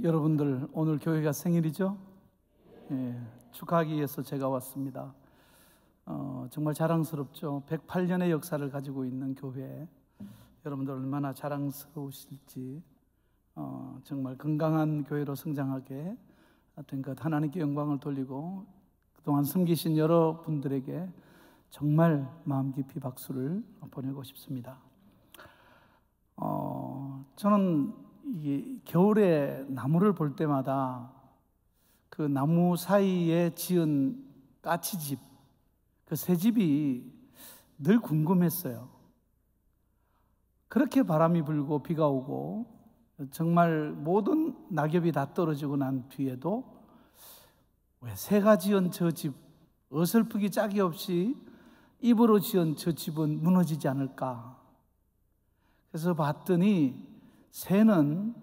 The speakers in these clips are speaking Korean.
여러분들 오늘 교회가 생일이죠? 축하하기 위해서 제가 왔습니다. 정말 자랑스럽죠. 108년의 역사를 가지고 있는 교회, 여러분들 얼마나 자랑스러우실지, 정말 건강한 교회로 성장하게 된 것 하나님께 영광을 돌리고 그동안 섬기신 여러분들에게 정말 마음 깊이 박수를 보내고 싶습니다. 저는 이 겨울에 나무를 볼 때마다 그 나무 사이에 지은 까치집, 그 새집이 늘 궁금했어요. 그렇게 바람이 불고 비가 오고 정말 모든 낙엽이 다 떨어지고 난 뒤에도 왜 새가 지은 저 집, 어설프기 짝이 없이 입으로 지은 저 집은 무너지지 않을까? 그래서 봤더니 새는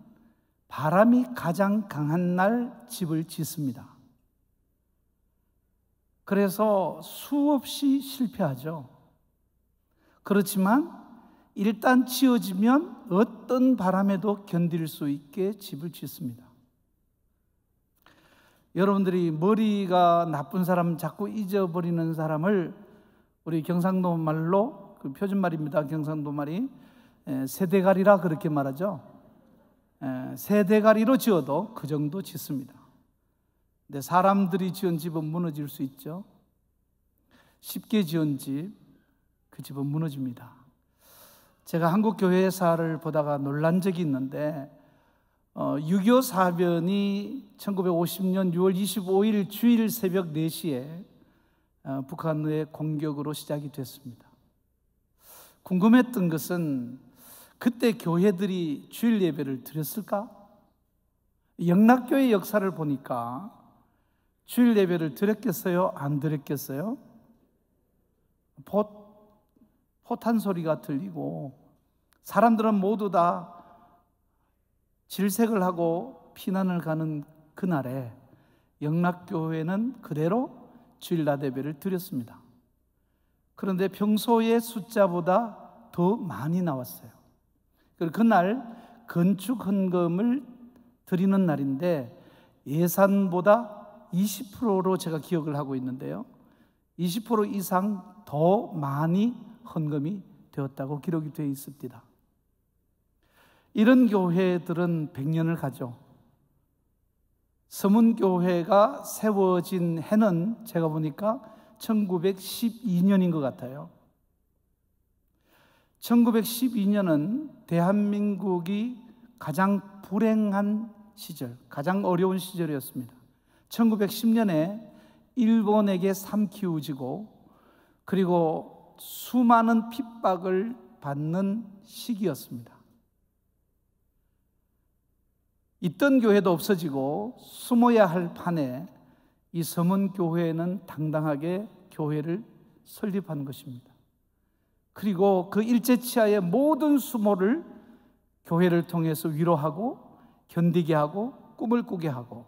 바람이 가장 강한 날 집을 짓습니다. 그래서 수없이 실패하죠. 그렇지만 일단 지어지면 어떤 바람에도 견딜 수 있게 집을 짓습니다. 여러분들이 머리가 나쁜 사람, 자꾸 잊어버리는 사람을 우리 경상도 말로, 그 표준말입니다. 경상도 말이 새대가리라 그렇게 말하죠. 새대가리로 지어도 그 정도 짓습니다. 근데 사람들이 지은 집은 무너질 수 있죠. 쉽게 지은 집, 그 집은 무너집니다. 제가 한국 교회사를 보다가 놀란 적이 있는데 6.25 사변이 1950년 6월 25일 주일 새벽 4시에 북한의 공격으로 시작이 됐습니다. 궁금했던 것은 그때 교회들이 주일 예배를 드렸을까? 영락교회 역사를 보니까 주일 예배를 드렸겠어요? 안 드렸겠어요? 포탄 소리가 들리고 사람들은 모두 다 질색을 하고 피난을 가는 그날에 영락교회는 그대로 주일낮 예배를 드렸습니다. 그런데 평소의 숫자보다 더 많이 나왔어요. 그리고 그날 건축 헌금을 드리는 날인데 예산보다 20%로 제가 기억을 하고 있는데요, 20% 이상 더 많이 헌금이 되었다고 기록이 되어 있습니다. 이런 교회들은 100년을 가죠. 서문교회가 세워진 해는 제가 보니까 1912년인 것 같아요. 1912년은 대한민국이 가장 불행한 시절, 가장 어려운 시절이었습니다. 1910년에 일본에게 삼키우지고 그리고 수많은 핍박을 받는 시기였습니다. 있던 교회도 없어지고 숨어야 할 판에 이 서문교회는 당당하게 교회를 설립한 것입니다. 그리고 그 일제치하의 모든 수모를 교회를 통해서 위로하고 견디게 하고 꿈을 꾸게 하고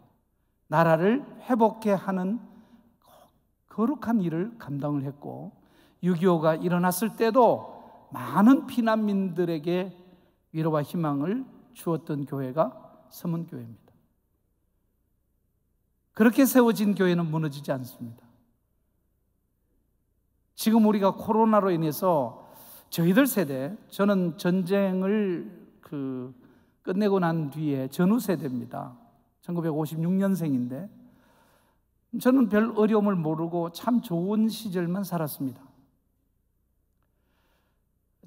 나라를 회복해 하는 거룩한 일을 감당을 했고 6.25가 일어났을 때도 많은 피난민들에게 위로와 희망을 주었던 교회가 서문교회입니다. 그렇게 세워진 교회는 무너지지 않습니다. 지금 우리가 코로나로 인해서 저희들 세대, 저는 전쟁을 끝내고 난 뒤에 전후 세대입니다. 1956년생인데 저는 별 어려움을 모르고 참 좋은 시절만 살았습니다.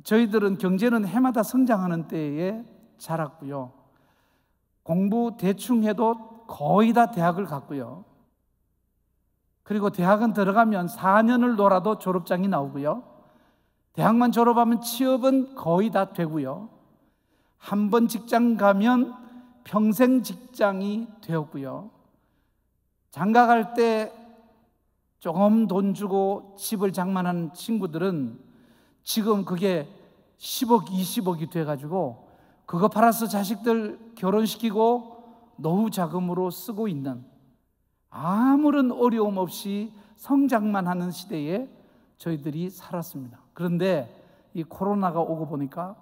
저희들은 경제는 해마다 성장하는 때에 자랐고요, 공부 대충 해도 거의 다 대학을 갔고요, 그리고 대학은 들어가면 4년을 놀아도 졸업장이 나오고요, 대학만 졸업하면 취업은 거의 다 되고요, 한 번 직장 가면 평생 직장이 되었고요, 장가 갈 때 조금 돈 주고 집을 장만한 친구들은 지금 그게 10억, 20억이 돼가지고 그거 팔아서 자식들 결혼시키고 노후 자금으로 쓰고 있는, 아무런 어려움 없이 성장만 하는 시대에 저희들이 살았습니다. 그런데 이 코로나가 오고 보니까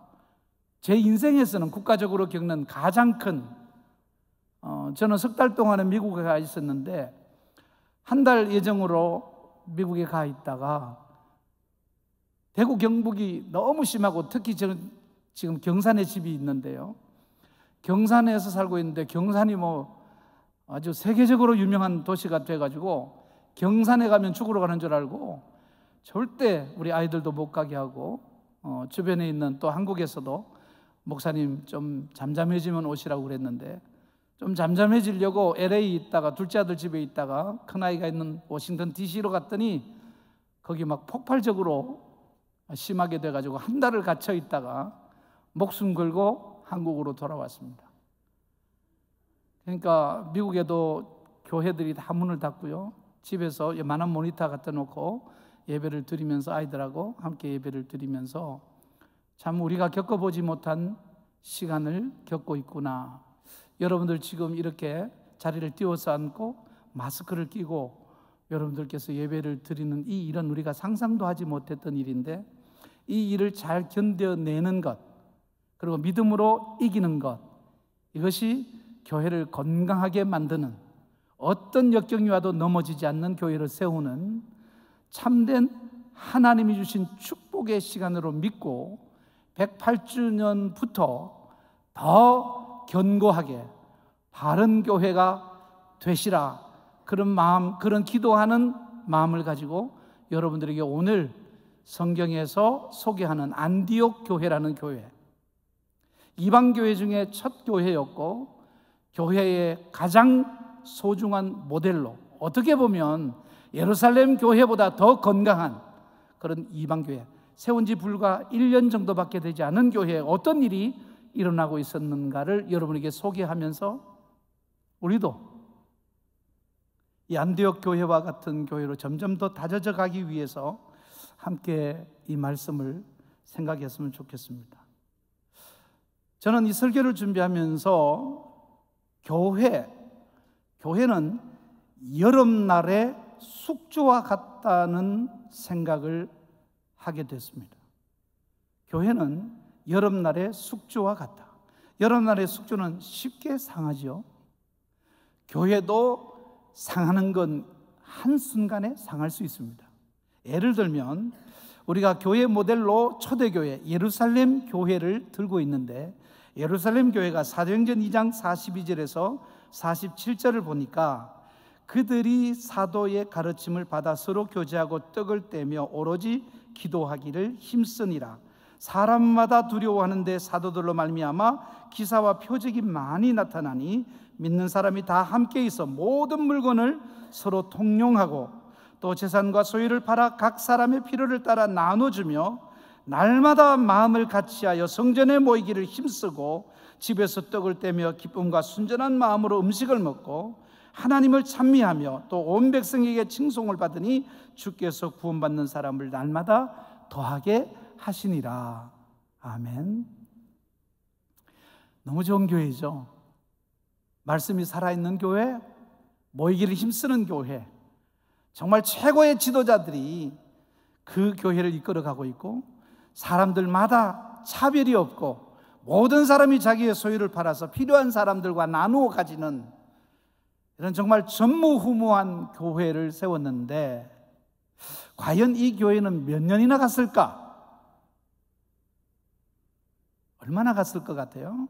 제 인생에서는 국가적으로 겪는 가장 큰 저는 석 달 동안은 미국에 가 있었는데 한 달 예정으로 미국에 가 있다가 대구 경북이 너무 심하고, 특히 저는 지금 경산에 집이 있는데요, 경산에서 살고 있는데 경산이 아주 세계적으로 유명한 도시가 돼가지고 경산에 가면 죽으러 가는 줄 알고 절대 우리 아이들도 못 가게 하고, 주변에 있는 또 한국에서도 목사님 좀 잠잠해지면 오시라고 그랬는데, 좀 잠잠해지려고 LA 있다가 둘째 아들 집에 있다가 큰아이가 있는 워싱턴 DC로 갔더니 거기 막 폭발적으로 심하게 돼가지고 한 달을 갇혀 있다가 목숨 걸고 한국으로 돌아왔습니다. 그러니까 미국에도 교회들이 다 문을 닫고요, 집에서 요만한 모니터 갖다 놓고 예배를 드리면서, 아이들하고 함께 예배를 드리면서 참 우리가 겪어보지 못한 시간을 겪고 있구나. 여러분들 지금 이렇게 자리를 띄워서 앉고 마스크를 끼고 여러분들께서 예배를 드리는 이 일은 우리가 상상도 하지 못했던 일인데, 이 일을 잘 견뎌내는 것, 그리고 믿음으로 이기는 것, 이것이 교회를 건강하게 만드는, 어떤 역경이 와도 넘어지지 않는 교회를 세우는 참된 하나님이 주신 축복의 시간으로 믿고 108주년부터 더 견고하게 바른 교회가 되시라, 그런 마음, 그런 기도하는 마음을 가지고 여러분들에게 오늘 성경에서 소개하는 안디옥 교회라는 교회, 이방 교회 중에 첫 교회였고 교회의 가장 소중한 모델로, 어떻게 보면 예루살렘 교회보다 더 건강한 그런 이방 교회, 세운 지 불과 1년 정도밖에 되지 않은 교회에 어떤 일이 일어나고 있었는가를 여러분에게 소개하면서 우리도 이 안디옥 교회와 같은 교회로 점점 더 다져져 가기 위해서 함께 이 말씀을 생각했으면 좋겠습니다. 저는 이 설교를 준비하면서 교회는 여름날의 숙주와 같다는 생각을 하게 됐습니다. 교회는 여름날의 숙주와 같다. 여름날의 숙주는 쉽게 상하지요. 교회도 상하는 건 한순간에 상할 수 있습니다. 예를 들면 우리가 교회 모델로 초대교회 예루살렘 교회를 들고 있는데, 예루살렘 교회가 사도행전 2장 42절에서 47절을 보니까 그들이 사도의 가르침을 받아 서로 교제하고 떡을 떼며 오로지 기도하기를 힘쓰니라. 사람마다 두려워하는데 사도들로 말미암아 기사와 표적이 많이 나타나니 믿는 사람이 다 함께 있어 모든 물건을 서로 통용하고 또 재산과 소유를 팔아 각 사람의 필요를 따라 나눠주며 날마다 마음을 같이하여 성전에 모이기를 힘쓰고 집에서 떡을 떼며 기쁨과 순전한 마음으로 음식을 먹고 하나님을 찬미하며 또 온 백성에게 칭송을 받으니 주께서 구원받는 사람을 날마다 더하게 하시니라. 아멘. 너무 좋은 교회죠. 말씀이 살아있는 교회, 모이기를 힘쓰는 교회, 정말 최고의 지도자들이 그 교회를 이끌어가고 있고 사람들마다 차별이 없고 모든 사람이 자기의 소유를 팔아서 필요한 사람들과 나누어 가지는 이런 정말 전무후무한 교회를 세웠는데, 과연 이 교회는 몇 년이나 갔을까? 얼마나 갔을 것 같아요?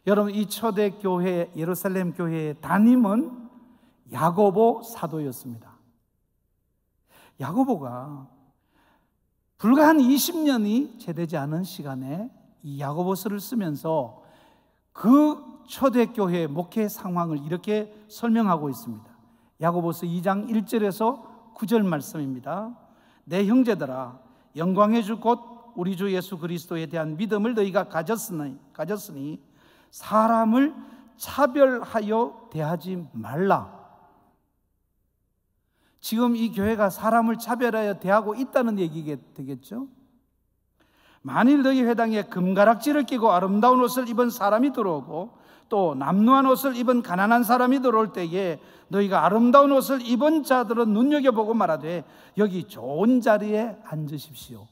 여러분, 이 초대교회 예루살렘 교회의 담임은 야고보 사도였습니다. 야고보가 불과 한 20년이 채되지 않은 시간에 이 야고보서를 쓰면서 그 초대교회의 목회 상황을 이렇게 설명하고 있습니다. 야고보서 2장 1절에서 9절 말씀입니다. 내 형제들아, 영광의 주 곧 우리 주 예수 그리스도에 대한 믿음을 너희가 가졌으니 사람을 차별하여 대하지 말라. 지금 이 교회가 사람을 차별하여 대하고 있다는 얘기가 되겠죠. 만일 너희 회당에 금가락지를 끼고 아름다운 옷을 입은 사람이 들어오고 또 남루한 옷을 입은 가난한 사람이 들어올 때에 너희가 아름다운 옷을 입은 자들은 눈여겨보고 말하되 여기 좋은 자리에 앉으십시오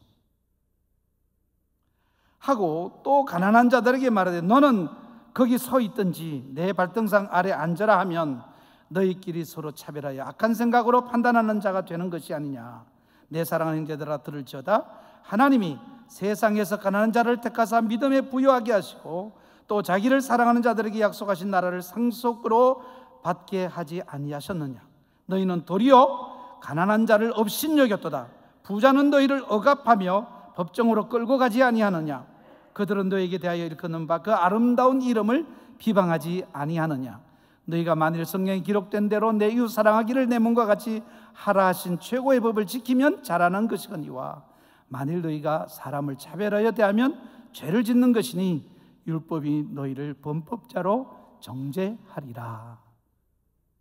하고 또 가난한 자들에게 말하되 너는 거기 서 있든지 내 발등상 아래 앉으라 하면 너희끼리 서로 차별하여 악한 생각으로 판단하는 자가 되는 것이 아니냐. 내 사랑하는 형제들아 들을지어다. 하나님이 세상에서 가난한 자를 택하사 믿음에 부유하게 하시고 또 자기를 사랑하는 자들에게 약속하신 나라를 상속으로 받게 하지 아니하셨느냐. 너희는 도리어 가난한 자를 업신여겼도다. 부자는 너희를 억압하며 법정으로 끌고 가지 아니하느냐. 그들은 너에게 대하여 일컫는 바 그 아름다운 이름을 비방하지 아니하느냐. 너희가 만일 성경에 기록된 대로 내 이웃 사랑하기를 내 몸과 같이 하라 하신 최고의 법을 지키면 잘하는 것이거니와 만일 너희가 사람을 차별하여 대하면 죄를 짓는 것이니 율법이 너희를 범법자로 정죄하리라.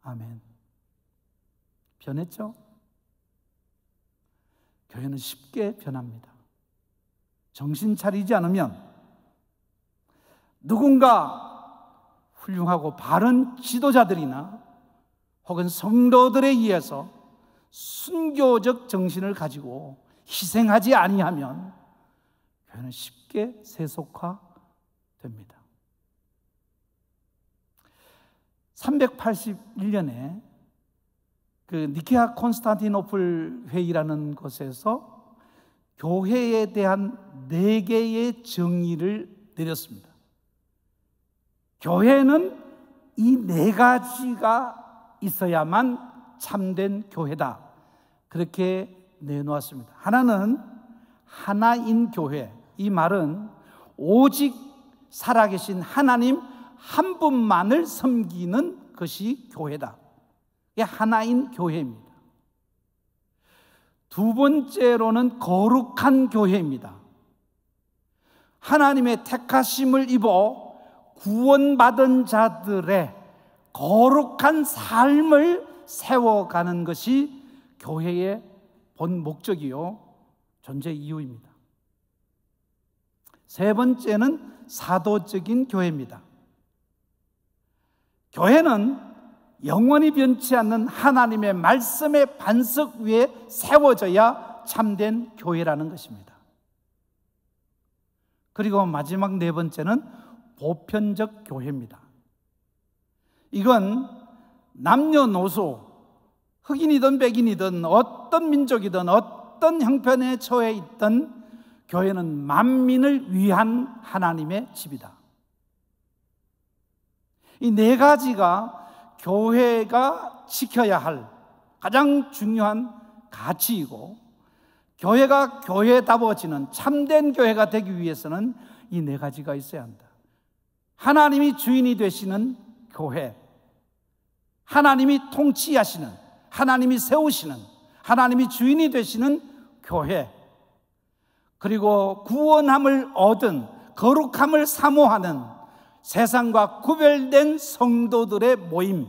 아멘. 변했죠? 교회는 쉽게 변합니다. 정신 차리지 않으면 누군가 훌륭하고 바른 지도자들이나 혹은 성도들에 의해서 순교적 정신을 가지고 희생하지 아니하면 교회는 쉽게 세속화됩니다. 381년에 그 니케아 콘스탄티노플 회의라는 곳에서 교회에 대한 4개의 정의를 내렸습니다. 교회는 이 4가지가 있어야만 참된 교회다. 그렇게 내놓았습니다. 하나는 하나인 교회. 이 말은 오직 살아계신 하나님 한 분만을 섬기는 것이 교회다. 이게 하나인 교회입니다. 두 번째로는 거룩한 교회입니다. 하나님의 택하심을 입어 구원받은 자들의 거룩한 삶을 세워가는 것이 교회의 본 목적이요 존재 이유입니다. 세 번째는 사도적인 교회입니다. 교회는 영원히 변치 않는 하나님의 말씀의 반석 위에 세워져야 참된 교회라는 것입니다. 그리고 마지막 4번째는 보편적 교회입니다. 이건 남녀노소, 흑인이든 백인이든 어떤 민족이든 어떤 형편에 처해 있던 교회는 만민을 위한 하나님의 집이다. 이 4가지가 교회가 지켜야 할 가장 중요한 가치이고, 교회가 교회다워지는 참된 교회가 되기 위해서는 이 4가지가 있어야 한다. 하나님이 주인이 되시는 교회, 하나님이 통치하시는, 하나님이 세우시는, 하나님이 주인이 되시는 교회, 그리고 구원함을 얻은, 거룩함을 사모하는 세상과 구별된 성도들의 모임,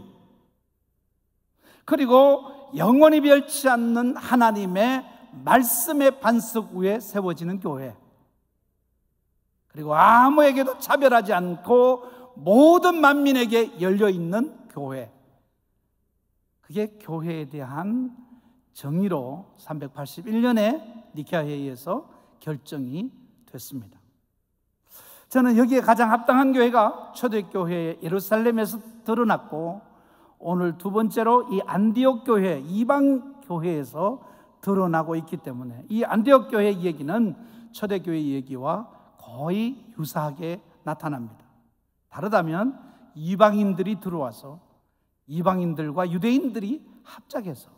그리고 영원히 변치 않는 하나님의 말씀의 반석 위에 세워지는 교회, 그리고 아무에게도 차별하지 않고 모든 만민에게 열려있는 교회. 그게 교회에 대한 정의로 381년에 니케아 회의에서 결정이 됐습니다. 저는 여기에 가장 합당한 교회가 초대교회의 예루살렘에서 드러났고, 오늘 두 번째로 이 안디옥 교회, 이방 교회에서 드러나고 있기 때문에 이 안디옥 교회의 얘기는 초대교회의 얘기와 거의 유사하게 나타납니다. 다르다면 이방인들이 들어와서 이방인들과 유대인들이 합작해서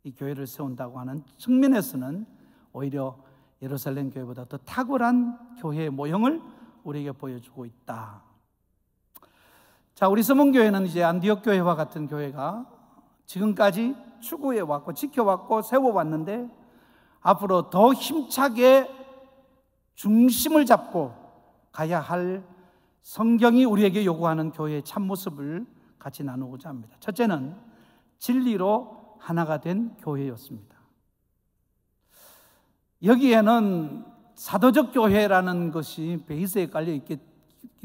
이 교회를 세운다고 하는 측면에서는 오히려 예루살렘 교회보다 더 탁월한 교회의 모형을 우리에게 보여주고 있다. 자, 우리 서문교회는 이제 안디옥 교회와 같은 교회가 지금까지 추구해 왔고 지켜왔고 세워왔는데, 앞으로 더 힘차게 중심을 잡고 가야 할 성경이 우리에게 요구하는 교회의 참모습을 같이 나누고자 합니다. 첫째는 진리로 하나가 된 교회였습니다. 여기에는 사도적 교회라는 것이 베이스에 깔려 있기도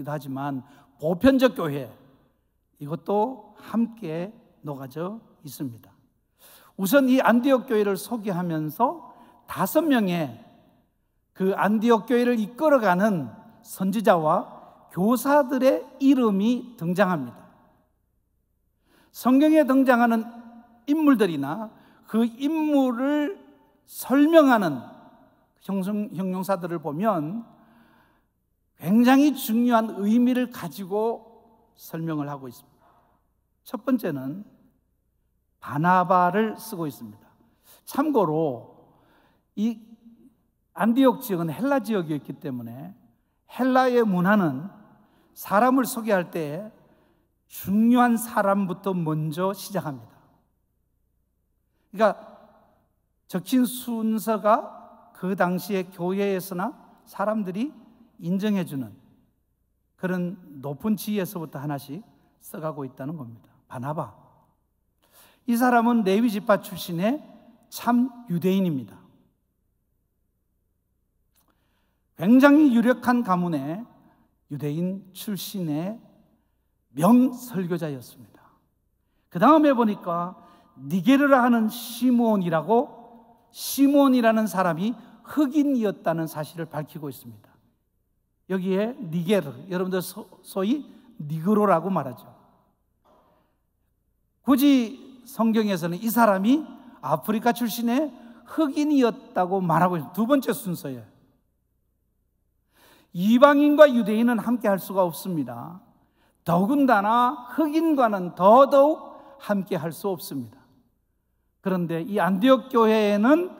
하지만 보편적 교회, 이것도 함께 녹아져 있습니다. 우선 이 안디옥 교회를 소개하면서 5명의 그 안디옥 교회를 이끌어가는 선지자와 교사들의 이름이 등장합니다. 성경에 등장하는 인물들이나 그 인물을 설명하는 형용사들을 보면 굉장히 중요한 의미를 가지고 설명을 하고 있습니다. 첫 번째는 바나바를 쓰고 있습니다. 참고로 이 안디옥 지역은 헬라 지역이었기 때문에 헬라의 문화는 사람을 소개할 때 중요한 사람부터 먼저 시작합니다. 그러니까 적힌 순서가 그 당시에 교회에서나 사람들이 인정해주는 그런 높은 지위에서부터 하나씩 써가고 있다는 겁니다. 바나바, 이 사람은 레위 지파 출신의 참 유대인입니다. 굉장히 유력한 가문의 유대인 출신의 명설교자였습니다. 그 다음에 보니까 니게르라 하는 시몬이라는 사람이 흑인이었다는 사실을 밝히고 있습니다. 여기에 니게르, 여러분들 소위 니그로라고 말하죠. 굳이 성경에서는 이 사람이 아프리카 출신의 흑인이었다고 말하고 있습니다. 두 번째 순서예요. 이방인과 유대인은 함께 할 수가 없습니다. 더군다나 흑인과는 더더욱 함께 할 수 없습니다. 그런데 이 안디옥 교회에는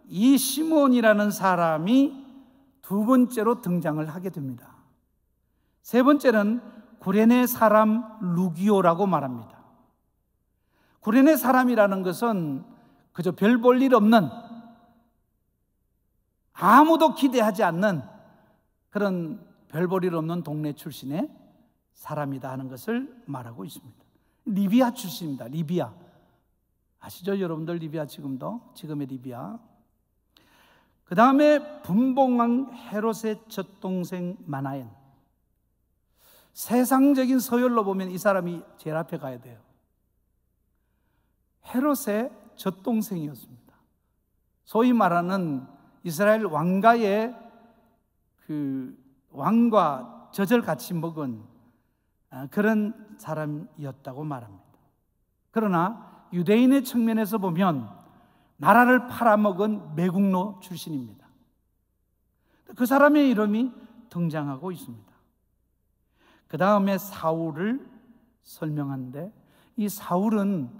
이 시몬이라는 사람이 두 번째로 등장을 하게 됩니다. 세 번째는 구레네 사람 루기오라고 말합니다. 구레네 사람이라는 것은 그저 별 볼 일 없는, 아무도 기대하지 않는 그런 별 볼 일 없는 동네 출신의 사람이다 하는 것을 말하고 있습니다. 리비아 출신입니다. 리비아 아시죠? 여러분들 리비아 지금의 리비아. 그 다음에 분봉왕 헤롯의 젖동생 마나엔. 세상적인 서열로 보면 이 사람이 제일 앞에 가야 돼요. 헤롯의 젖동생이었습니다. 소위 말하는 이스라엘 왕가의 그 왕과 젖을 같이 먹은 그런 사람이었다고 말합니다. 그러나 유대인의 측면에서 보면 나라를 팔아먹은 매국노 출신입니다. 그 사람의 이름이 등장하고 있습니다. 그 다음에 사울을 설명하는데, 이 사울은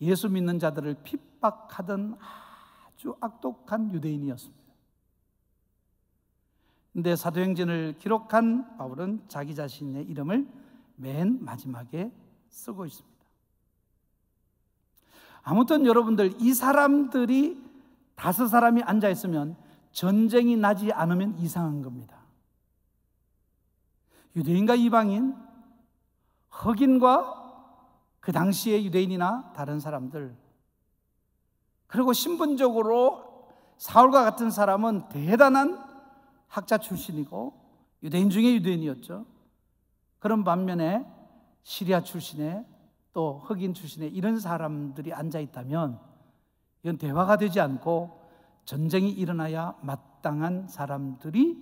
예수 믿는 자들을 핍박하던 아주 악독한 유대인이었습니다. 그런데 사도행전을 기록한 바울은 자기 자신의 이름을 맨 마지막에 쓰고 있습니다. 아무튼 여러분들, 이 사람들이 5사람이 앉아 있으면 전쟁이 나지 않으면 이상한 겁니다. 유대인과 이방인, 흑인과 그 당시의 유대인이나 다른 사람들, 그리고 신분적으로 사울과 같은 사람은 대단한 학자 출신이고 유대인 중에 유대인이었죠. 그런 반면에 시리아 출신의 또 흑인 출신의 이런 사람들이 앉아 있다면 이건 대화가 되지 않고 전쟁이 일어나야 마땅한 사람들이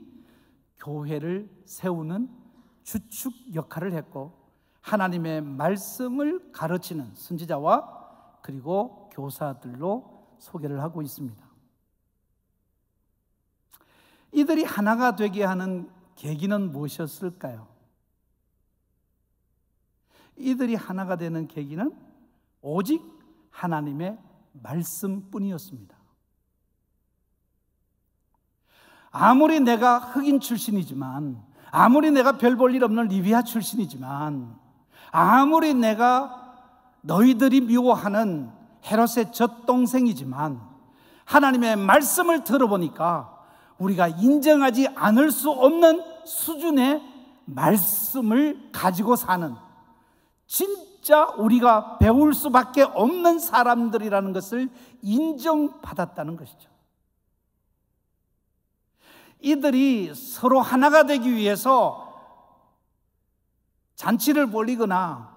교회를 세우는 주축 역할을 했고, 하나님의 말씀을 가르치는 선지자와 그리고 교사들로 소개를 하고 있습니다. 이들이 하나가 되게 하는 계기는 무엇이었을까요? 이들이 하나가 되는 계기는 오직 하나님의 말씀뿐이었습니다. 아무리 내가 흑인 출신이지만, 아무리 내가 별 볼 일 없는 리비아 출신이지만, 아무리 내가 너희들이 미워하는 헤롯의 젖동생이지만, 하나님의 말씀을 들어보니까 우리가 인정하지 않을 수 없는 수준의 말씀을 가지고 사는, 진짜 우리가 배울 수밖에 없는 사람들이라는 것을 인정받았다는 것이죠. 이들이 서로 하나가 되기 위해서 잔치를 벌이거나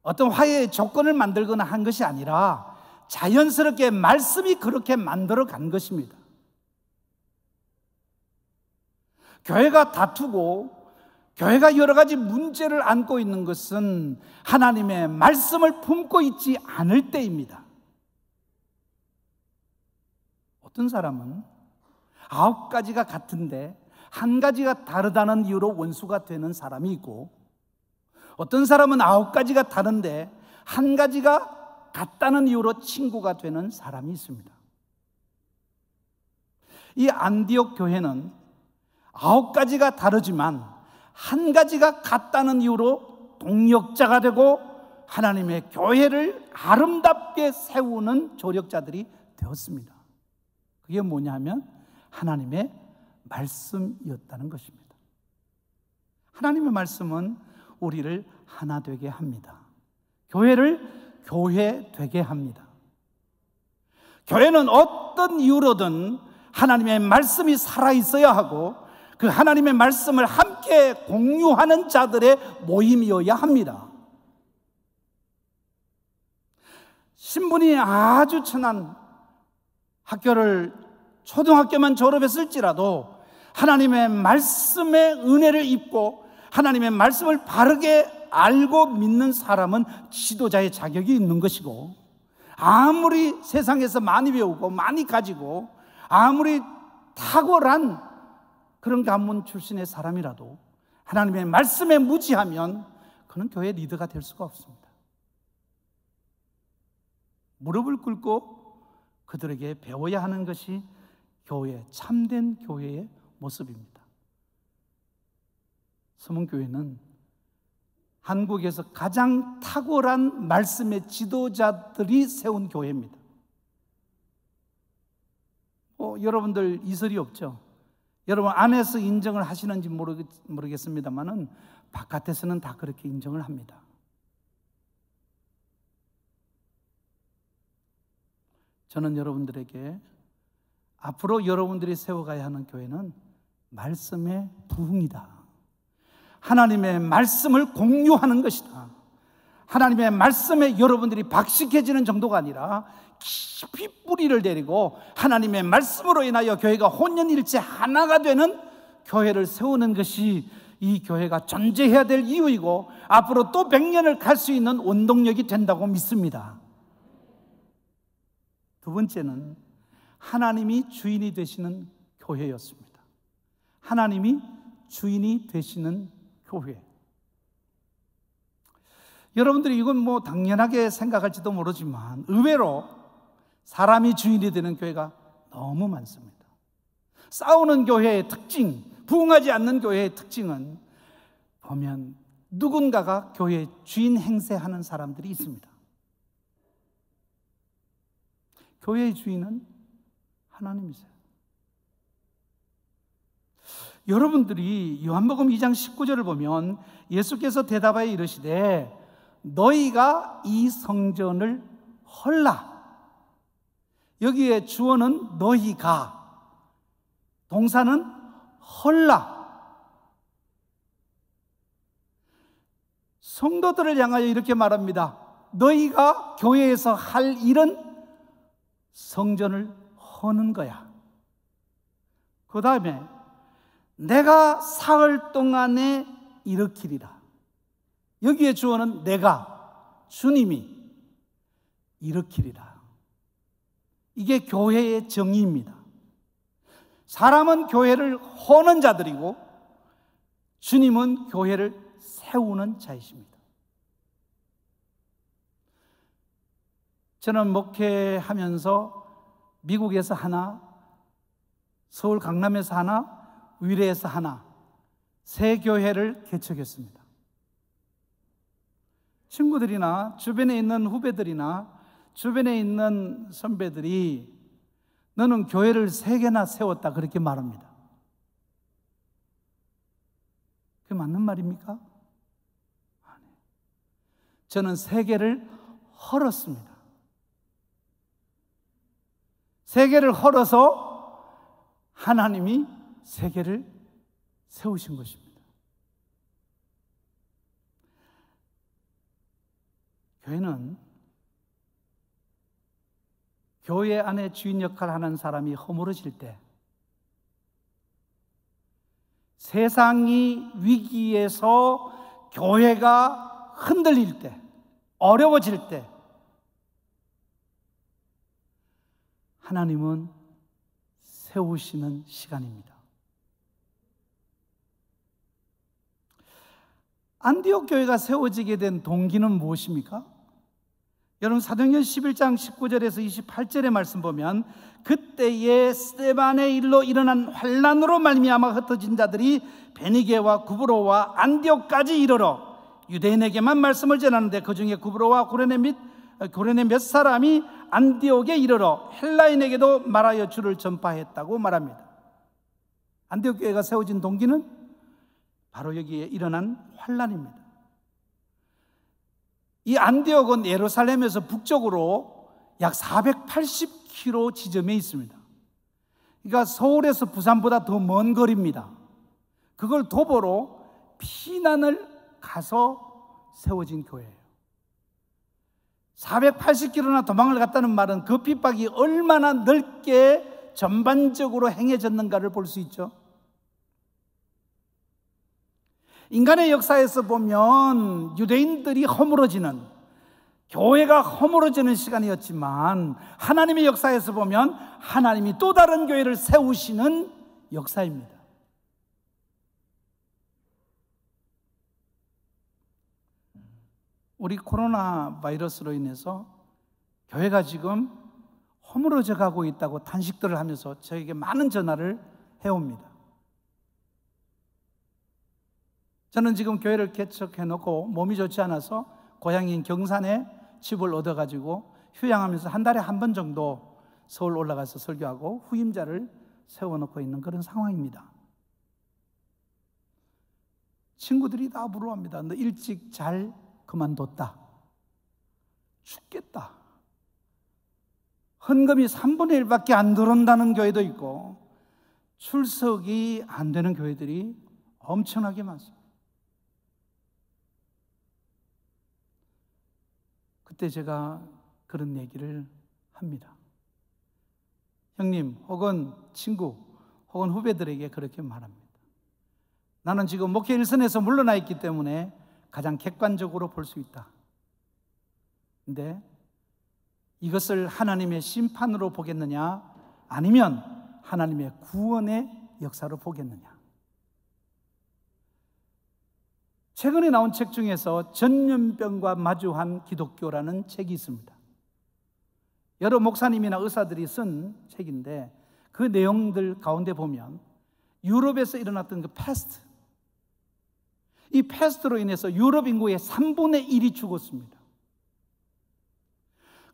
어떤 화해의 조건을 만들거나 한 것이 아니라 자연스럽게 말씀이 그렇게 만들어 간 것입니다. 교회가 다투고 교회가 여러 가지 문제를 안고 있는 것은 하나님의 말씀을 품고 있지 않을 때입니다. 어떤 사람은 9가지가 같은데 한 가지가 다르다는 이유로 원수가 되는 사람이 있고, 어떤 사람은 9가지가 다른데 한 가지가 같다는 이유로 친구가 되는 사람이 있습니다. 이 안디옥 교회는 9가지가 다르지만 한 가지가 같다는 이유로 동역자가 되고 하나님의 교회를 아름답게 세우는 조력자들이 되었습니다. 그게 뭐냐면 하나님의 말씀이었다는 것입니다. 하나님의 말씀은 우리를 하나 되게 합니다. 교회를 교회 되게 합니다. 교회는 어떤 이유로든 하나님의 말씀이 살아있어야 하고 그 하나님의 말씀을 함께 공유하는 자들의 모임이어야 합니다. 신분이 아주 천한 학교를 초등학교만 졸업했을지라도 하나님의 말씀의 은혜를 입고 하나님의 말씀을 바르게 알고 믿는 사람은 지도자의 자격이 있는 것이고, 아무리 세상에서 많이 배우고 많이 가지고 아무리 탁월한 그런 가문 출신의 사람이라도 하나님의 말씀에 무지하면 그는 교회 리더가 될 수가 없습니다. 무릎을 꿇고 그들에게 배워야 하는 것이 교회, 참된 교회의 모습입니다. 서문교회는 한국에서 가장 탁월한 말씀의 지도자들이 세운 교회입니다. 여러분들 이설이 없죠? 여러분 안에서 인정을 하시는지 모르겠습니다만은 바깥에서는 다 그렇게 인정을 합니다. 저는 여러분들에게 앞으로 여러분들이 세워가야 하는 교회는 말씀의 부흥이다. 하나님의 말씀을 공유하는 것이다. 하나님의 말씀에 여러분들이 박식해지는 정도가 아니라 깊이 뿌리를 내리고 하나님의 말씀으로 인하여 교회가 혼연일체 하나가 되는 교회를 세우는 것이 이 교회가 존재해야 될 이유이고 앞으로 또 100년을 갈 수 있는 원동력이 된다고 믿습니다. 두 번째는 하나님이 주인이 되시는 교회였습니다. 하나님이 주인이 되시는 교회. 여러분들이 이건 당연하게 생각할지도 모르지만 의외로 사람이 주인이 되는 교회가 너무 많습니다. 싸우는 교회의 특징, 부흥하지 않는 교회의 특징은 보면 누군가가 교회의 주인 행세하는 사람들이 있습니다. 교회의 주인은 하나님이세요. 여러분들이 요한복음 2장 19절을 보면 예수께서 대답하여 이르시되 너희가 이 성전을 헐라. 여기에 주어는 너희가, 동사는 헐라. 성도들을 향하여 이렇게 말합니다. 너희가 교회에서 할 일은 성전을 허는 거야. 그 다음에 내가 사흘 동안에 일으키리라. 여기에 주어는 내가, 주님이 일으키리라. 이게 교회의 정의입니다. 사람은 교회를 허는 자들이고 주님은 교회를 세우는 자이십니다. 저는 목회하면서 미국에서 하나, 서울 강남에서 하나, 위례에서 하나, 세 교회를 개척했습니다. 친구들이나 주변에 있는 후배들이나 주변에 있는 선배들이 너는 교회를 3개나 세웠다 그렇게 말합니다. 그게 맞는 말입니까? 아니에요. 저는 3개를 헐었습니다. 3개를 헐어서 하나님이 3개를 세우신 것입니다. 교회는 교회 안에 주인 역할을 하는 사람이 허물어질 때 세상이 위기에서 교회가 흔들릴 때, 어려워질 때 하나님은 세우시는 시간입니다. 안디옥 교회가 세워지게 된 동기는 무엇입니까? 여러분 사도행전 11장 19절에서 28절의 말씀 보면 그때에 스데반의 일로 일어난 환난으로 말미암아 흩어진 자들이 베니게와 구브로와 안디옥까지 이르러 유대인에게만 말씀을 전하는데 그 중에 구브로와 고레네 몇 사람이 안디옥에 이르러 헬라인에게도 말하여 주를 전파했다고 말합니다. 안디옥 교회가 세워진 동기는 바로 여기에 일어난 환난입니다. 이 안디옥은 예루살렘에서 북쪽으로 약 480km 지점에 있습니다. 그러니까 서울에서 부산보다 더 먼 거리입니다. 그걸 도보로 피난을 가서 세워진 교회예요. 480km나 도망을 갔다는 말은 그 핍박이 얼마나 넓게 전반적으로 행해졌는가를 볼 수 있죠. 인간의 역사에서 보면 유대인들이 허물어지는, 교회가 허물어지는 시간이었지만 하나님의 역사에서 보면 하나님이 또 다른 교회를 세우시는 역사입니다. 우리 코로나 바이러스로 인해서 교회가 지금 허물어져 가고 있다고 탄식들을 하면서 저에게 많은 전화를 해옵니다. 저는 지금 교회를 개척해놓고 몸이 좋지 않아서 고향인 경산에 집을 얻어가지고 휴양하면서 한 달에 한 번 정도 서울 올라가서 설교하고 후임자를 세워놓고 있는 그런 상황입니다. 친구들이 다 부러워합니다. 너 일찍 잘 그만뒀다. 죽겠다. 헌금이 3분의 1밖에 안 들어온다는 교회도 있고 출석이 안 되는 교회들이 엄청나게 많습니다. 그때 제가 그런 얘기를 합니다. 형님 혹은 친구 혹은 후배들에게 그렇게 말합니다. 나는 지금 목회 일선에서 물러나 있기 때문에 가장 객관적으로 볼 수 있다. 근데 이것을 하나님의 심판으로 보겠느냐 아니면 하나님의 구원의 역사로 보겠느냐. 최근에 나온 책 중에서 전염병과 마주한 기독교라는 책이 있습니다. 여러 목사님이나 의사들이 쓴 책인데 그 내용들 가운데 보면 유럽에서 일어났던 그 패스트, 이 패스트로 인해서 유럽 인구의 3분의 1이 죽었습니다.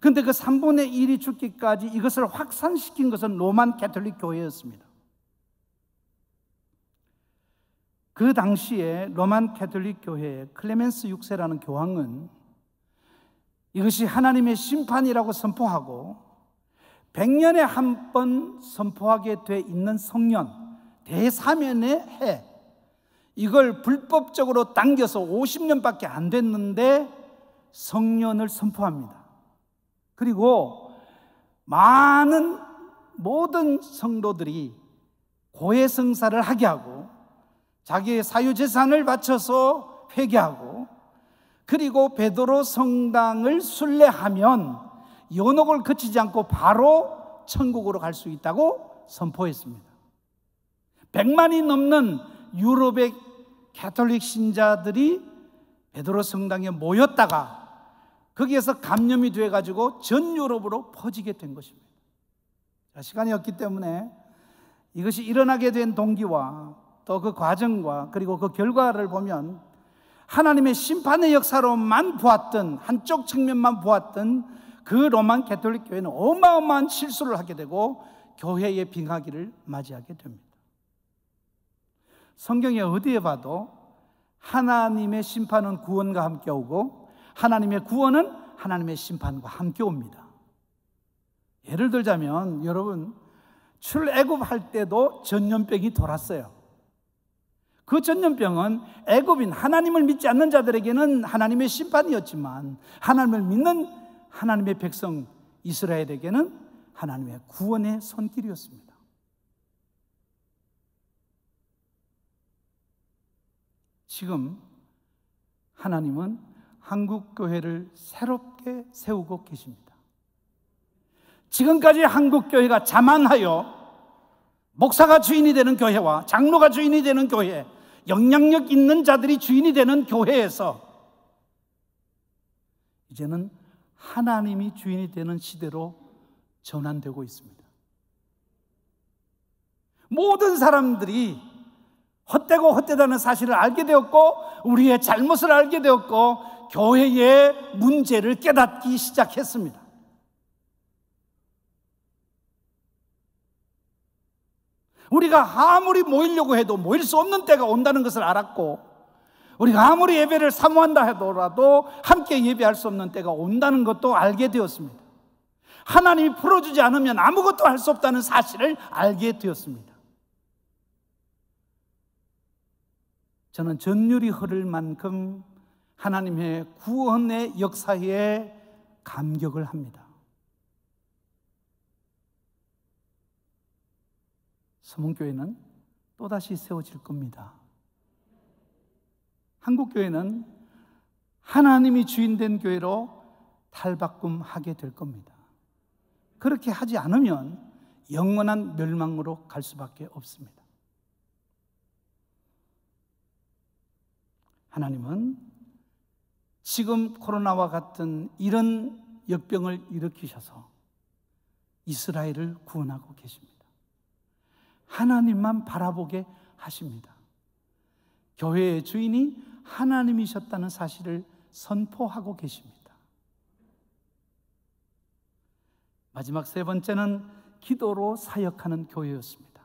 그런데 그 3분의 1이 죽기까지 이것을 확산시킨 것은 로만 가톨릭 교회였습니다. 그 당시에 로만 가톨릭 교회의 클레멘스 6세라는 교황은 이것이 하나님의 심판이라고 선포하고 100년에 한 번 선포하게 돼 있는 성년 대사면의 해, 이걸 불법적으로 당겨서 50년밖에 안 됐는데 성년을 선포합니다. 그리고 모든 성도들이 고해성사를 하게 하고 자기의 사유재산을 바쳐서 회개하고 그리고 베드로 성당을 순례하면 연옥을 거치지 않고 바로 천국으로 갈 수 있다고 선포했습니다. 100만이 넘는 유럽의 가톨릭 신자들이 베드로 성당에 모였다가 거기에서 감염이 돼가지고 전 유럽으로 퍼지게 된 것입니다. 시간이 없기 때문에 이것이 일어나게 된 동기와 또 그 과정과 그리고 그 결과를 보면 하나님의 심판의 역사로만 보았던, 한쪽 측면만 보았던 그 로만 가톨릭 교회는 어마어마한 실수를 하게 되고 교회의 빙하기를 맞이하게 됩니다. 성경에 어디에 봐도 하나님의 심판은 구원과 함께 오고 하나님의 구원은 하나님의 심판과 함께 옵니다. 예를 들자면 여러분 출애굽할 때도 전염병이 돌았어요. 그 전염병은 애굽인 하나님을 믿지 않는 자들에게는 하나님의 심판이었지만 하나님을 믿는 하나님의 백성 이스라엘에게는 하나님의 구원의 손길이었습니다. 지금 하나님은 한국교회를 새롭게 세우고 계십니다. 지금까지 한국교회가 자만하여 목사가 주인이 되는 교회와 장로가 주인이 되는 교회, 영향력 있는 자들이 주인이 되는 교회에서 이제는 하나님이 주인이 되는 시대로 전환되고 있습니다. 모든 사람들이 헛되고 헛되다는 사실을 알게 되었고, 우리의 잘못을 알게 되었고, 교회의 문제를 깨닫기 시작했습니다. 우리가 아무리 모이려고 해도 모일 수 없는 때가 온다는 것을 알았고, 우리가 아무리 예배를 사모한다 하더라도 함께 예배할 수 없는 때가 온다는 것도 알게 되었습니다. 하나님이 풀어주지 않으면 아무것도 할 수 없다는 사실을 알게 되었습니다. 저는 전율이 흐를 만큼 하나님의 구원의 역사에 감격을 합니다. 서문교회는 또다시 세워질 겁니다. 한국교회는 하나님이 주인된 교회로 탈바꿈하게 될 겁니다. 그렇게 하지 않으면 영원한 멸망으로 갈 수밖에 없습니다. 하나님은 지금 코로나와 같은 이런 역병을 일으키셔서 이스라엘을 구원하고 계십니다. 하나님만 바라보게 하십니다. 교회의 주인이 하나님이셨다는 사실을 선포하고 계십니다. 마지막 세 번째는 기도로 사역하는 교회였습니다.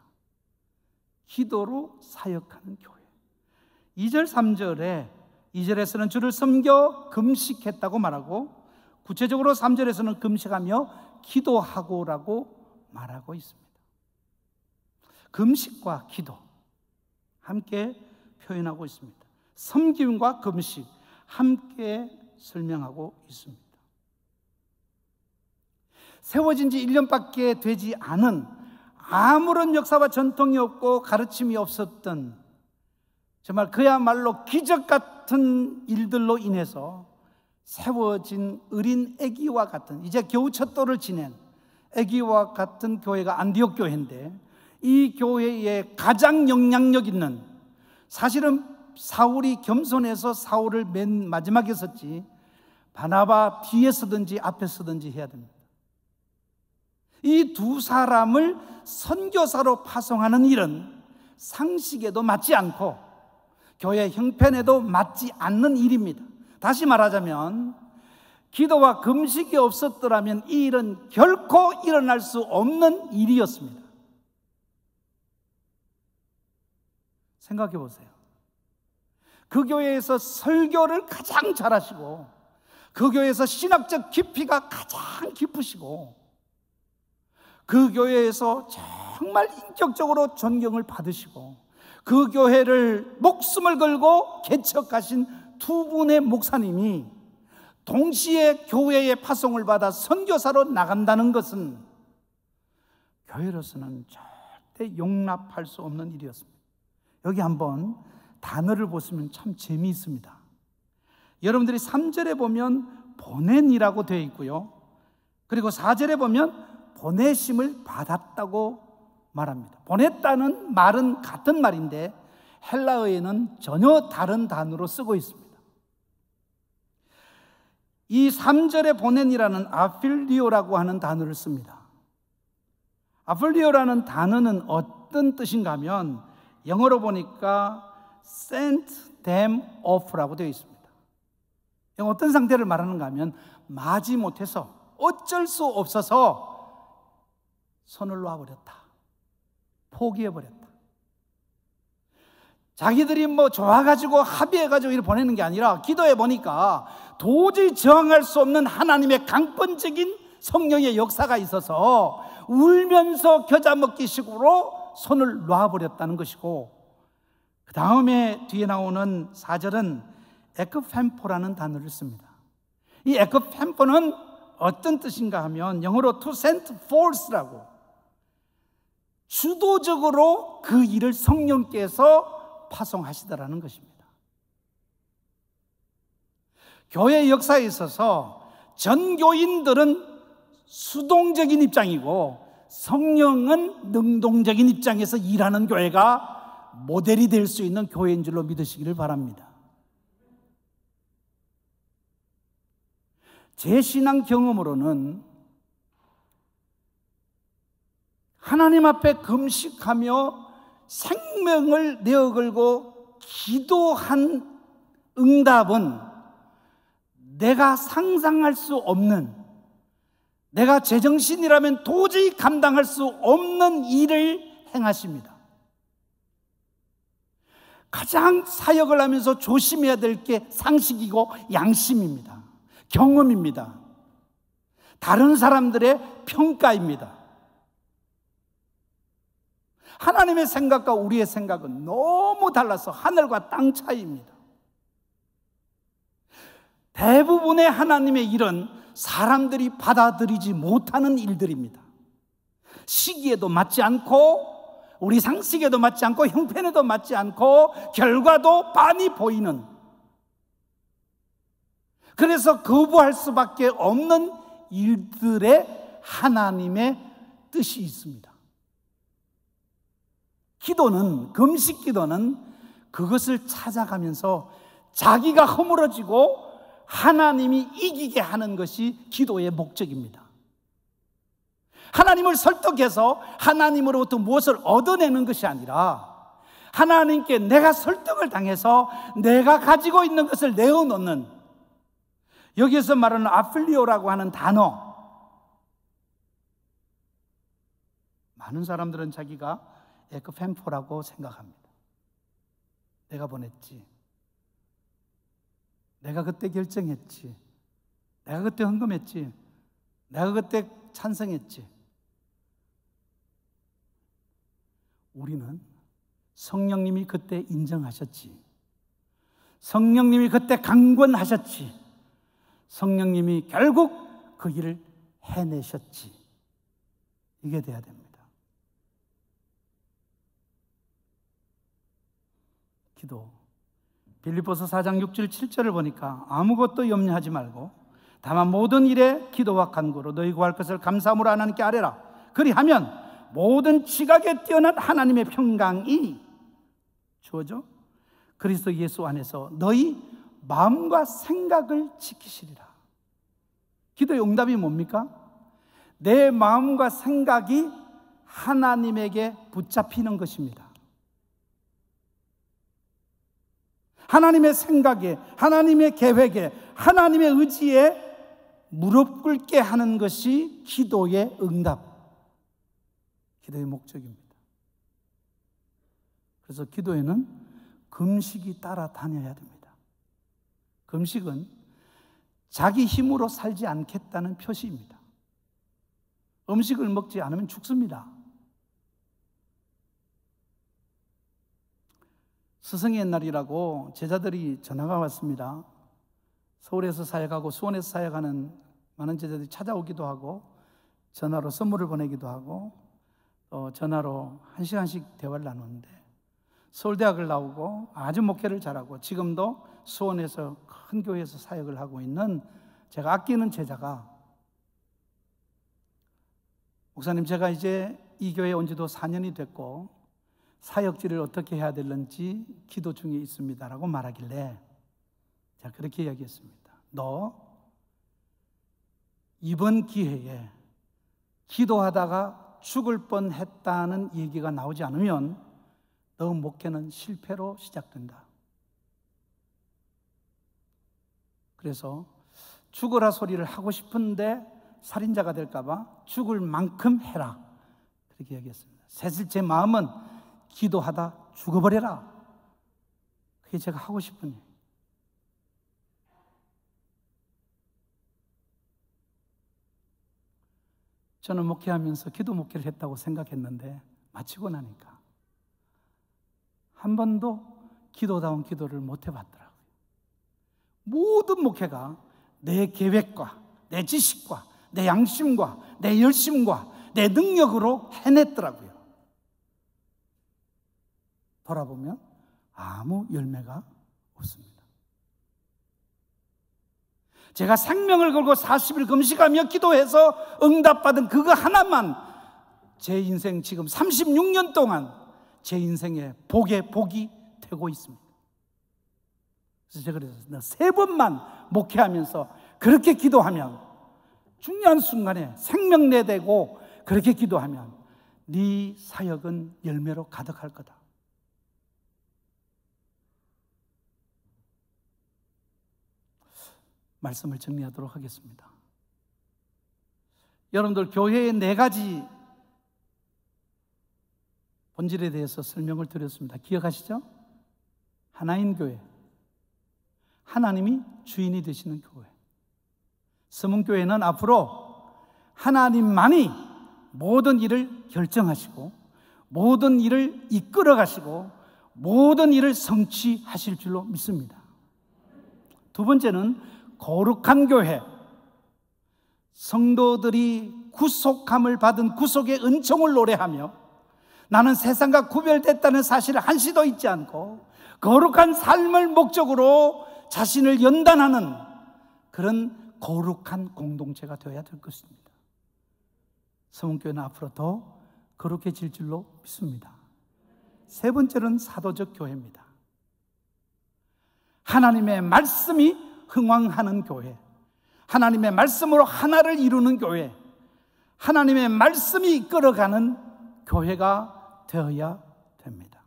기도로 사역하는 교회. 2절 3절에 2절에서는 주를 섬겨 금식했다고 말하고, 구체적으로 3절에서는 금식하며 기도하고라고 말하고 있습니다. 금식과 기도 함께 표현하고 있습니다. 섬김과 금식 함께 설명하고 있습니다. 세워진 지 1년밖에 되지 않은, 아무런 역사와 전통이 없고 가르침이 없었던, 정말 그야말로 기적 같은 일들로 인해서 세워진 어린 아기와 같은, 이제 겨우 첫 돌을 지낸 아기와 같은 교회가 안디옥 교회인데, 이 교회에 가장 영향력 있는, 사실은 사울이 겸손해서 사울을 맨 마지막에 섰지, 바나바 뒤에 서든지 앞에 서든지 해야 됩니다. 이 두 사람을 선교사로 파송하는 일은 상식에도 맞지 않고 교회 형편에도 맞지 않는 일입니다. 다시 말하자면 기도와 금식이 없었더라면 이 일은 결코 일어날 수 없는 일이었습니다. 생각해 보세요. 그 교회에서 설교를 가장 잘하시고, 그 교회에서 신학적 깊이가 가장 깊으시고, 그 교회에서 정말 인격적으로 존경을 받으시고, 그 교회를 목숨을 걸고 개척하신 두 분의 목사님이 동시에 교회의 파송을 받아 선교사로 나간다는 것은 교회로서는 절대 용납할 수 없는 일이었습니다. 여기 한번 단어를 보시면 참 재미있습니다. 여러분들이 3절에 보면 보낸이라고 되어 있고요, 그리고 4절에 보면 보내심을 받았다고 말합니다. 보냈다는 말은 같은 말인데 헬라어에는 전혀 다른 단어로 쓰고 있습니다. 이 3절에 보낸이라는 아필리오라고 하는 단어를 씁니다. 아필리오라는 단어는 어떤 뜻인가 하면 영어로 보니까 sent them off라고 되어 있습니다. 어떤 상태를 말하는가 하면 마지 못해서 어쩔 수 없어서 손을 놔버렸다, 포기해버렸다. 자기들이 좋아가지고 합의해가지고 이렇게 보내는 게 아니라 기도해 보니까 도저히 저항할 수 없는 하나님의 강권적인 성령의 역사가 있어서 울면서 겨자 먹기 식으로 손을 놔버렸다는 것이고, 그 다음에 뒤에 나오는 4절은 에크펜포라는 단어를 씁니다. 이 에크펜포는 어떤 뜻인가 하면 영어로 to send force라고, 주도적으로 그 일을 성령께서 파송하시더라는 것입니다. 교회 역사에 있어서 전교인들은 수동적인 입장이고 성령은 능동적인 입장에서 일하는 교회가 모델이 될 수 있는 교회인 줄로 믿으시기를 바랍니다. 제 신앙 경험으로는 하나님 앞에 금식하며 생명을 내어걸고 기도한 응답은 내가 상상할 수 없는, 내가 제정신이라면 도저히 감당할 수 없는 일을 행하십니다. 가장 사역을 하면서 조심해야 될 게 상식이고 양심입니다. 경험입니다. 다른 사람들의 평가입니다. 하나님의 생각과 우리의 생각은 너무 달라서 하늘과 땅 차이입니다. 대부분의 하나님의 일은 사람들이 받아들이지 못하는 일들입니다. 시기에도 맞지 않고 우리 상식에도 맞지 않고 형편에도 맞지 않고 결과도 빤히 보이는, 그래서 거부할 수밖에 없는 일들에 하나님의 뜻이 있습니다. 기도는, 금식 기도는 그것을 찾아가면서 자기가 허물어지고 하나님이 이기게 하는 것이 기도의 목적입니다. 하나님을 설득해서 하나님으로부터 무엇을 얻어내는 것이 아니라 하나님께 내가 설득을 당해서 내가 가지고 있는 것을 내어놓는, 여기에서 말하는 아플리오라고 하는 단어, 많은 사람들은 자기가 에크펜포라고 생각합니다. 내가 보냈지, 내가 그때 결정했지, 내가 그때 헌금했지, 내가 그때 찬성했지. 우리는 성령님이 그때 인정하셨지, 성령님이 그때 강권하셨지, 성령님이 결국 그 일을 해내셨지. 이게 돼야 됩니다. 기도, 빌립보서 4장 6절 7절을 보니까 아무것도 염려하지 말고 다만 모든 일에 기도와 간구로 너희 구할 것을 감사함으로 하나님께 아뢰라. 그리하면 모든 지각에 뛰어난 하나님의 평강이 주어져 그리스도 예수 안에서 너희 마음과 생각을 지키시리라. 기도의 응답이 뭡니까? 내 마음과 생각이 하나님에게 붙잡히는 것입니다. 하나님의 생각에, 하나님의 계획에, 하나님의 의지에 무릎 꿇게 하는 것이 기도의 응답, 기도의 목적입니다. 그래서 기도에는 금식이 따라다녀야 됩니다. 금식은 자기 힘으로 살지 않겠다는 표시입니다. 음식을 먹지 않으면 죽습니다. 스승의 날이라고 제자들이 전화가 왔습니다. 서울에서 사역하고 수원에서 사역하는 많은 제자들이 찾아오기도 하고 전화로 선물을 보내기도 하고 전화로 1시간씩 대화를 나누는데, 서울대학을 나오고 아주 목회를 잘하고 지금도 수원에서 큰 교회에서 사역을 하고 있는 제가 아끼는 제자가, 목사님 제가 이제 이 교회에 온 지도 4년이 됐고 사역지를 어떻게 해야 되는지 기도 중에 있습니다라고 말하길래 제가 그렇게 이야기했습니다. 너 이번 기회에 기도하다가 죽을 뻔했다는 얘기가 나오지 않으면 너 목회는 실패로 시작된다. 그래서 죽으라 소리를 하고 싶은데 살인자가 될까 봐 죽을 만큼 해라, 그렇게 얘기했습니다. 사실 제 마음은 기도하다 죽어버려라, 그게 제가 하고 싶은 일. 저는 목회하면서 기도 목회를 했다고 생각했는데 마치고 나니까 한 번도 기도다운 기도를 못 해봤더라고요. 모든 목회가 내 계획과 내 지식과 내 양심과 내 열심과 내 능력으로 해냈더라고요. 돌아보면 아무 열매가 없습니다. 제가 생명을 걸고 40일 금식하며 기도해서 응답받은 그거 하나만 제 인생 지금 36년 동안 제 인생의 복의 복이 되고 있습니다. 그래서 제가 그래서 3번만 목회하면서 그렇게 기도하면, 중요한 순간에 생명 내되고 그렇게 기도하면 네 사역은 열매로 가득할 거다. 말씀을 정리하도록 하겠습니다. 여러분들, 교회의 4가지 본질에 대해서 설명을 드렸습니다. 기억하시죠? 하나인 교회, 하나님이 주인이 되시는 교회. 서문교회는 앞으로 하나님만이 모든 일을 결정하시고 모든 일을 이끌어 가시고 모든 일을 성취하실 줄로 믿습니다. 2번째는 거룩한 교회, 성도들이 구속함을 받은 구속의 은총을 노래하며 나는 세상과 구별됐다는 사실을 한시도 잊지 않고 거룩한 삶을 목적으로 자신을 연단하는 그런 거룩한 공동체가 되어야 될 것입니다. 서문교회는 앞으로 더 거룩해질 줄로 믿습니다. 3번째는 사도적 교회입니다. 하나님의 말씀이 흥왕하는 교회, 하나님의 말씀으로 하나를 이루는 교회, 하나님의 말씀이 이끌어가는 교회가 되어야 됩니다.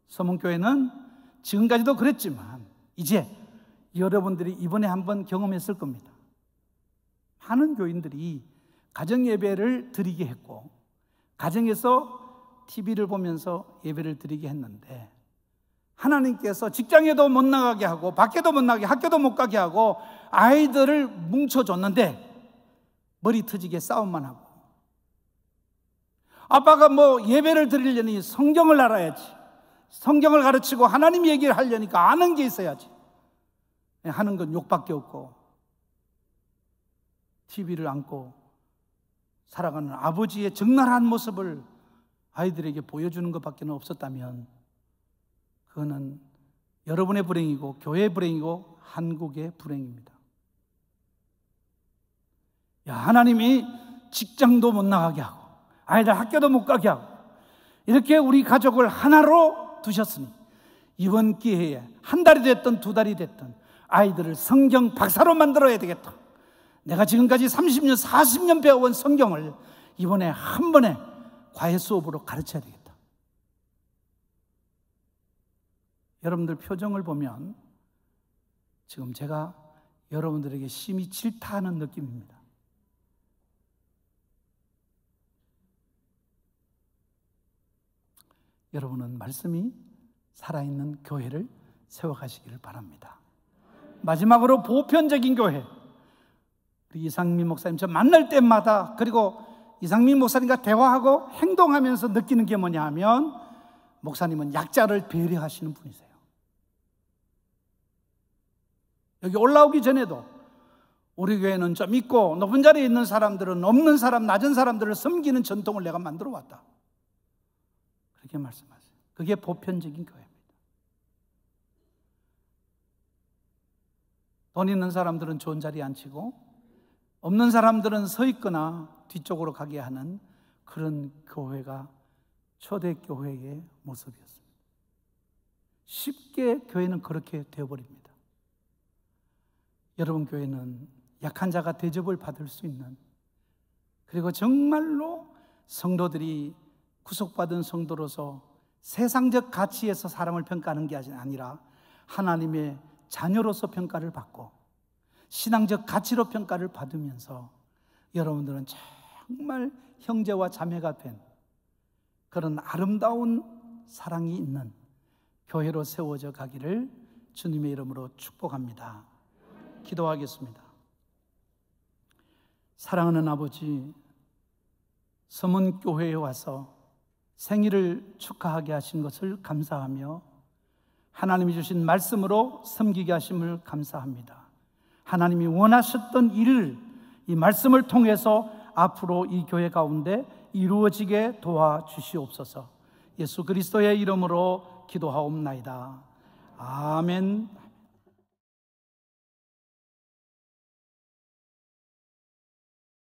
서문교회는 지금까지도 그랬지만 이제 여러분들이 이번에 한번 경험했을 겁니다. 많은 교인들이 가정예배를 드리게 했고 가정에서 TV를 보면서 예배를 드리게 했는데 하나님께서 직장에도 못 나가게 하고 밖에도 못 나가게, 학교도 못 가게 하고 아이들을 뭉쳐줬는데 머리 터지게 싸움만 하고, 아빠가 뭐 예배를 드리려니 성경을 알아야지, 성경을 가르치고 하나님 얘기를 하려니까 아는 게 있어야지, 하는 건 욕밖에 없고 TV를 안고 살아가는 아버지의 적나라한 모습을 아이들에게 보여주는 것밖에 없었다면 그거는 여러분의 불행이고 교회의 불행이고 한국의 불행입니다. 하나님이 직장도 못 나가게 하고 아이들 학교도 못 가게 하고 이렇게 우리 가족을 하나로 두셨으니 이번 기회에 한 달이 됐든 2달이 됐든 아이들을 성경 박사로 만들어야 되겠다. 내가 지금까지 30년, 40년 배워온 성경을 이번에 한 번에 과외 수업으로 가르쳐야 되겠다. 여러분들 표정을 보면 지금 제가 여러분들에게 심히 질타하는 느낌입니다. 여러분은 말씀이 살아있는 교회를 세워가시기를 바랍니다. 마지막으로 보편적인 교회, 우리 이상민 목사님 저 만날 때마다, 그리고 이상민 목사님과 대화하고 행동하면서 느끼는 게 뭐냐 하면 목사님은 약자를 배려하시는 분이세요. 여기 올라오기 전에도 우리 교회는 좀 있고 높은 자리에 있는 사람들은 없는 사람, 낮은 사람들을 섬기는 전통을 내가 만들어 왔다, 그렇게 말씀하세요. 그게 보편적인 교회입니다. 돈 있는 사람들은 좋은 자리에 앉히고 없는 사람들은 서 있거나 뒤쪽으로 가게 하는 그런 교회가 초대교회의 모습이었습니다. 쉽게 교회는 그렇게 되어버립니다. 여러분 교회는 약한 자가 대접을 받을 수 있는, 그리고 정말로 성도들이 구속받은 성도로서 세상적 가치에서 사람을 평가하는 게 아니라 하나님의 자녀로서 평가를 받고 신앙적 가치로 평가를 받으면서 여러분들은 정말 형제와 자매가 된 그런 아름다운 사랑이 있는 교회로 세워져 가기를 주님의 이름으로 축복합니다. 기도하겠습니다. 사랑하는 아버지, 서문교회에 와서 생일을 축하하게 하신 것을 감사하며 하나님이 주신 말씀으로 섬기게 하심을 감사합니다. 하나님이 원하셨던 일을 이 말씀을 통해서 앞으로 이 교회 가운데 이루어지게 도와주시옵소서. 예수 그리스도의 이름으로 기도하옵나이다. 아멘.